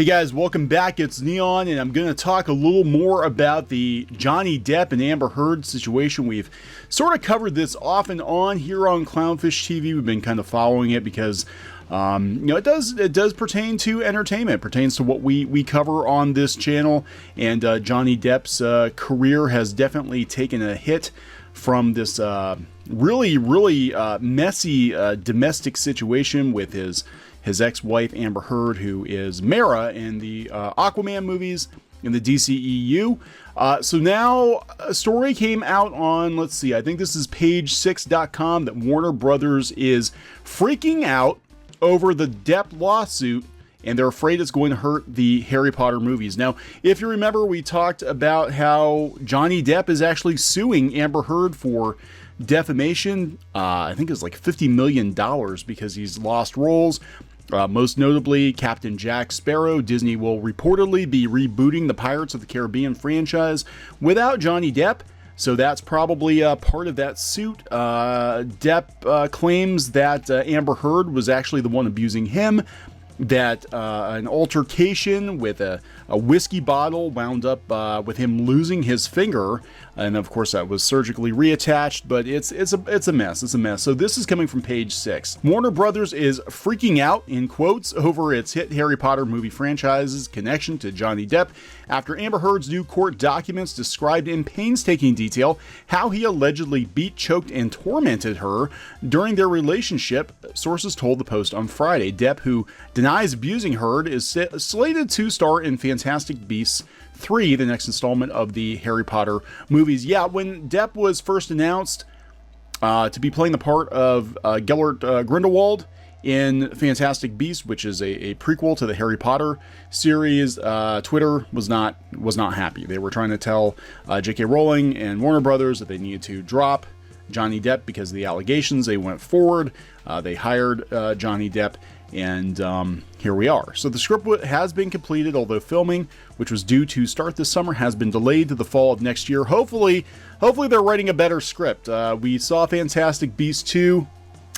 Hey guys, welcome back. It's Neon, and I'm going to talk a little more about the Johnny Depp and Amber Heard situation. We've sort of covered this off and on here on Clownfish TV. We've been kind of following it because, it does pertain to entertainment. It pertains to what we cover on this channel, and Johnny Depp's career has definitely taken a hit from this really messy domestic situation with his ex-wife Amber Heard, who is Mara in the Aquaman movies in the DCEU. So now a story came out on, let's see, I think this is page6.com, that Warner Brothers is freaking out over the Depp lawsuit, and they're afraid it's going to hurt the Harry Potter movies. Now, if you remember, we talked about how Johnny Depp is actually suing Amber Heard for defamation. I think it's like $50 million because he's lost roles. Most notably, Captain Jack Sparrow. Disney will reportedly be rebooting the Pirates of the Caribbean franchise without Johnny Depp, so that's probably part of that suit. Depp claims that Amber Heard was actually the one abusing him, that an altercation with a whiskey bottle wound up with him losing his finger, and of course that was surgically reattached, but it's a mess. It's a mess. So this is coming from page 6. Warner Brothers is freaking out, in quotes, over its hit Harry Potter movie franchise's connection to Johnny Depp after Amber Heard's new court documents described in painstaking detail how he allegedly beat, choked, and tormented her during their relationship, sources told the Post on Friday. Depp, who denies abusing Heard, is slated to star in Fantastic Beasts 3, the next installment of the Harry Potter movies. Yeah, when Depp was first announced to be playing the part of Gellert Grindelwald in Fantastic Beasts, which is a prequel to the Harry Potter series, Twitter was not happy. They were trying to tell J.K. Rowling and Warner Brothers that they needed to drop Johnny Depp because of the allegations. They went forward. They hired Johnny Depp, and here we are. So the script has been completed, although filming, which was due to start this summer, has been delayed to the fall of next year. Hopefully they're writing a better script. We saw Fantastic Beasts 2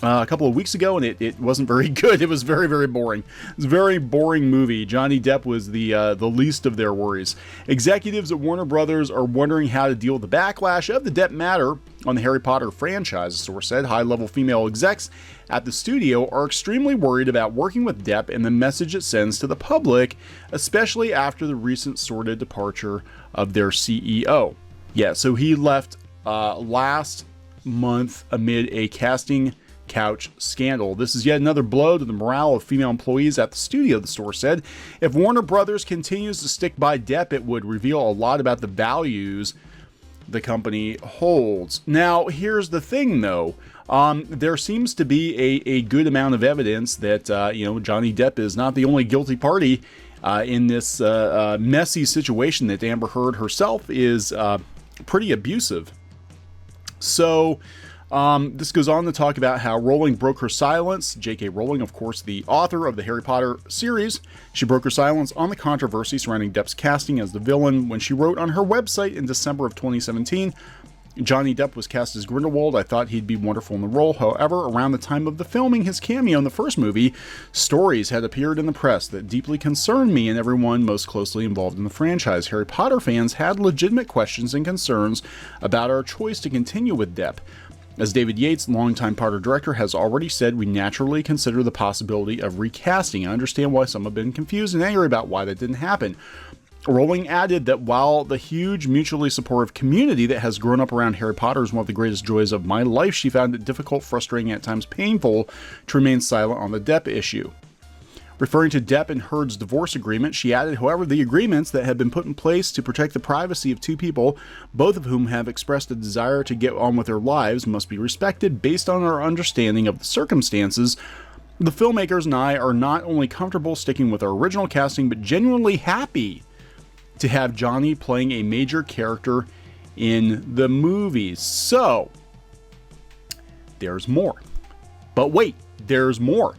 a couple of weeks ago, and it wasn't very good. It was very boring. It was a very boring movie. Johnny Depp was the least of their worries. Executives at Warner Brothers are wondering how to deal with the backlash of the Depp matter on the Harry Potter franchise, a source said. High-level female execs at the studio are extremely worried about working with Depp and the message it sends to the public, especially after the recent sordid departure of their CEO. Yeah, so he left last month amid a casting couch scandal. This is yet another blow to the morale of female employees at the studio, the source said. If Warner Brothers continues to stick by Depp, it would reveal a lot about the values the company holds. Now, here's the thing, though. There seems to be a good amount of evidence that, Johnny Depp is not the only guilty party in this messy situation, that Amber Heard herself is pretty abusive. So, this goes on to talk about how Rowling broke her silence. J.K. Rowling, of course, the author of the Harry Potter series, she broke her silence on the controversy surrounding Depp's casting as the villain when she wrote on her website in December of 2017, Johnny Depp was cast as Grindelwald. I thought he'd be wonderful in the role. However, around the time of the filming his cameo in the first movie, stories had appeared in the press that deeply concerned me and everyone most closely involved in the franchise. Harry Potter fans had legitimate questions and concerns about our choice to continue with Depp. As David Yates, longtime Potter director, has already said, we naturally consider the possibility of recasting. I understand why some have been confused and angry about why that didn't happen. Rowling added that while the huge mutually supportive community that has grown up around Harry Potter is one of the greatest joys of my life, she found it difficult, frustrating, and at times painful to remain silent on the Depp issue. Referring to Depp and Heard's divorce agreement, she added, however, the agreements that have been put in place to protect the privacy of two people, both of whom have expressed a desire to get on with their lives, must be respected based on our understanding of the circumstances. The filmmakers and I are not only comfortable sticking with our original casting, but genuinely happy to have Johnny playing a major character in the movies. So, there's more. But wait, there's more.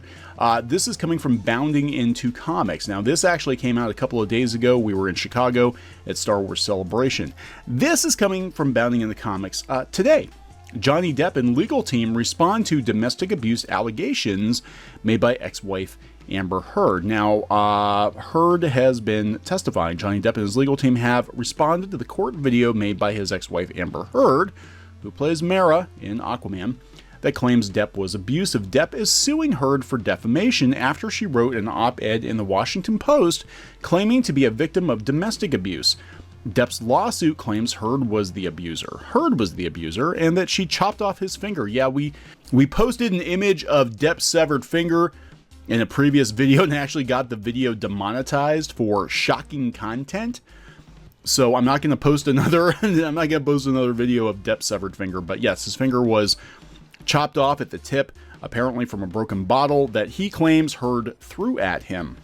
This is coming from Bounding Into Comics. Now, this actually came out a couple of days ago. We were in Chicago at Star Wars Celebration. This is coming from Bounding Into Comics today. Johnny Depp and legal team respond to domestic abuse allegations made by ex-wife Amber Heard. Now, Heard has been testifying. Johnny Depp and his legal team have responded to the court video made by his ex-wife Amber Heard, who plays Mara in Aquaman, that claims Depp was abusive. Depp is suing Heard for defamation after she wrote an op-ed in the Washington Post claiming to be a victim of domestic abuse. Depp's lawsuit claims Heard was the abuser. Heard was the abuser, and that she chopped off his finger. Yeah, we posted an image of Depp's severed finger in a previous video and actually got the video demonetized for shocking content. So I'm not going to post another video of Depp's severed finger, but yes, his finger was chopped off at the tip, apparently from a broken bottle that he claims Heard threw at him.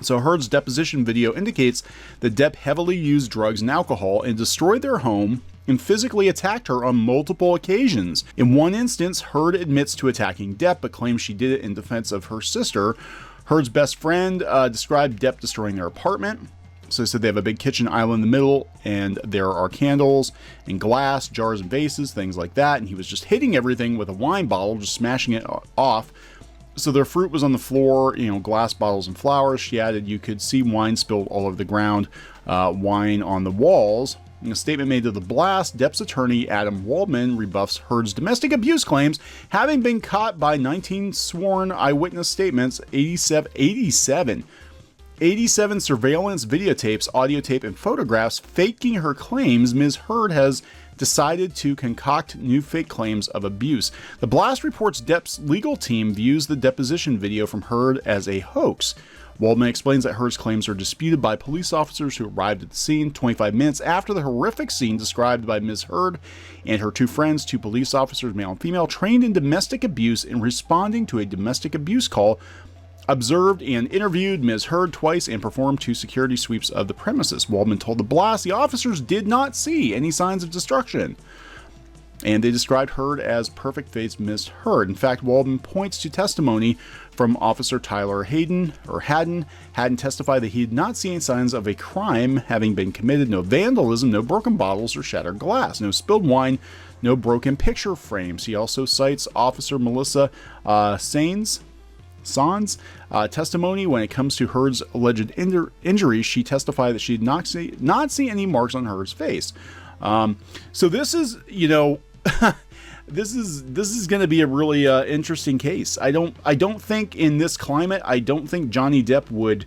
So Heard's deposition video indicates that Depp heavily used drugs and alcohol and destroyed their home and physically attacked her on multiple occasions. In one instance, Heard admits to attacking Depp, but claims she did it in defense of her sister. Heard's best friend described Depp destroying their apartment. So they said they have a big kitchen island in the middle, and there are candles and glass, jars and vases, things like that. And he was just hitting everything with a wine bottle, just smashing it off. So their fruit was on the floor, glass bottles and flowers. She added you could see wine spilled all over the ground, wine on the walls. In a statement made to The Blast, Depp's attorney, Adam Waldman, rebuffs Heard's domestic abuse claims, having been caught by 19 sworn eyewitness statements, 87 surveillance videotapes, audio tape, and photographs faking her claims. Ms. Heard has decided to concoct new fake claims of abuse. The Blast reports Depp's legal team views the deposition video from Heard as a hoax. Waldman explains that Heard's claims are disputed by police officers who arrived at the scene 25 minutes after the horrific scene described by Ms. Heard and her two friends, two police officers, male and female, trained in domestic abuse in responding to a domestic abuse call, observed and interviewed Ms. Heard twice, and performed 2 security sweeps of the premises. Waldman told The Blast the officers did not see any signs of destruction, and they described Heard as perfect-faced Ms. Heard. In fact, Waldman points to testimony from Officer Tyler Hadden testified that he did not see any signs of a crime having been committed. No vandalism, no broken bottles or shattered glass, no spilled wine, no broken picture frames. He also cites Officer Melissa Sands' testimony when it comes to Heard's alleged injuries. She testified that she did not see any marks on Heard's face. So this is, this is going to be a really interesting case. I don't think in this climate, I don't think Johnny Depp would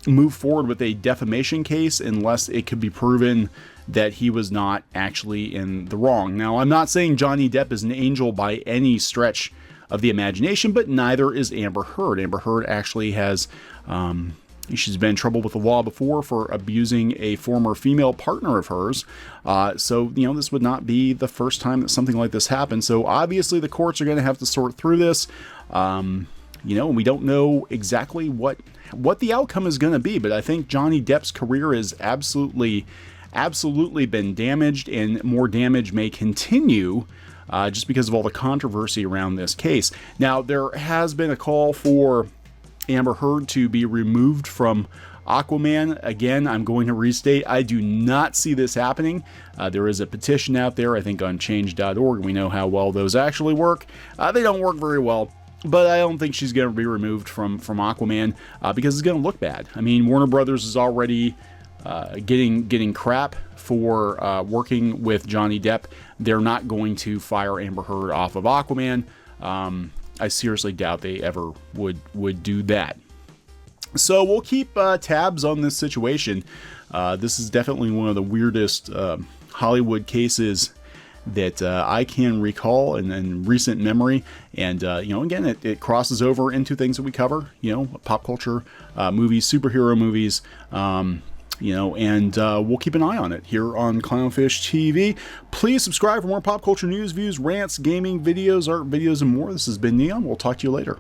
move forward with a defamation case unless it could be proven that he was not actually in the wrong. Now, I'm not saying Johnny Depp is an angel by any stretch of the imagination, but neither is Amber Heard. Amber Heard actually has, she's been in trouble with the law before for abusing a former female partner of hers. So, this would not be the first time that something like this happened. So obviously the courts are going to have to sort through this. And we don't know exactly what the outcome is going to be, but I think Johnny Depp's career is absolutely been damaged, and more damage may continue just because of all the controversy around this case. Now, there has been a call for Amber Heard to be removed from Aquaman. Again, I'm going to restate, I do not see this happening. There is a petition out there, I think on change.org. We know how well those actually work. They don't work very well, but I don't think she's going to be removed from Aquaman because it's going to look bad. I mean, Warner Brothers is already getting crap for working with Johnny Depp. They're not going to fire Amber Heard off of Aquaman. I seriously doubt they ever would do that. So we'll keep tabs on this situation. This is definitely one of the weirdest Hollywood cases that I can recall in recent memory. And, again, it crosses over into things that we cover, pop culture, movies, superhero movies, and we'll keep an eye on it here on Clownfish TV. Please subscribe for more pop culture news, views, rants, gaming videos, art videos, and more. This has been Neon. We'll talk to you later.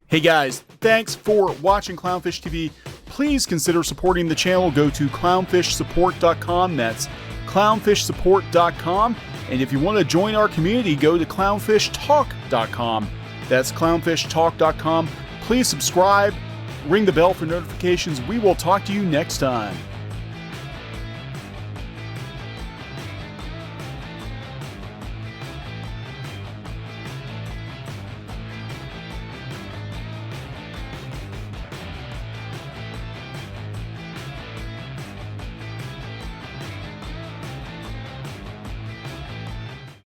Hey guys, thanks for watching Clownfish TV. Please consider supporting the channel. Go to clownfishsupport.com. That's clownfishsupport.com. And if you want to join our community, go to clownfishtalk.com. That's clownfishtalk.com. Please subscribe, ring the bell for notifications. We will talk to you next time.